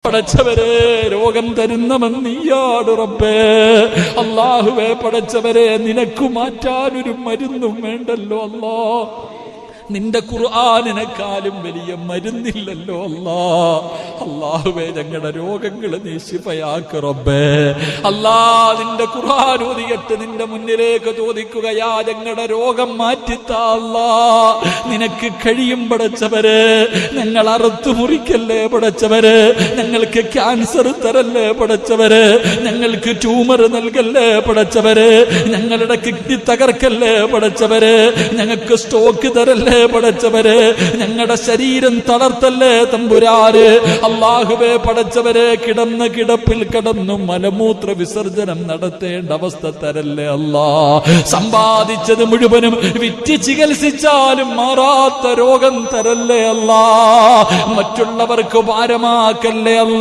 പടച്ചവരെ രോഗം തരുന്നവൻ നീയാണ് റബ്ബേ. അല്ലാഹുവേ പടച്ചവരെ നിനക്ക് മാറ്റാനൊരു മരുന്നും വേണ്ടല്ലോ അല്ലാ. നിന്റെ ഖുർആനിനെക്കാളും വലിയ മരുന്നില്ലല്ലോ അല്ലാ. അല്ലാഹുവേ ഞങ്ങളുടെ രോഗങ്ങളെ നീ ശിഫയാക്ക് റബ്ബേ. അല്ലാ നിന്റെ ഖുർആൻ ഓതിയിട്ട് നിന്റെ മുന്നിലേക്ക് ചോദിക്കുകയാ, ഞങ്ങളുടെ രോഗം മാറ്റിത്താ അല്ലാ. നിനക്ക് കഴിയും പടച്ചവരെ. ഞങ്ങൾ അറുത്തു മുറിക്കല്ലേ പടച്ചവരെ. ഞങ്ങൾക്ക് ക്യാൻസർ തരല്ലേ പടച്ചവരെ. ഞങ്ങൾക്ക് ട്യൂമർ നൽകല്ലേ പടച്ചവരെ. ഞങ്ങളുടെ കിഡ്നി തകർക്കല്ലേ പടച്ചവരെ. ഞങ്ങൾക്ക് സ്റ്റോക്ക് തരല്ലേ പടച്ചവരെ. ഞങ്ങളുടെ ശരീരം തളർത്തല്ലേ തമ്പുരാന്. അല്ലാഹുവേ പടച്ചവരെ കിടന്ന കിടപ്പിൽ കിടന്നു മലമൂത്ര വിസർജനം നടത്തേണ്ട അവസ്ഥ തരല്ലേ അല്ലാ. സമ്പാദിച്ചത് മുഴുവനും വിറ്റ് ചികിത്സിച്ചാലും മാറാത്ത രോഗം തരല്ലേ അല്ലാ. മറ്റുള്ളവർക്ക് ഭാരമാക്കല്ലേ അല്ലാ.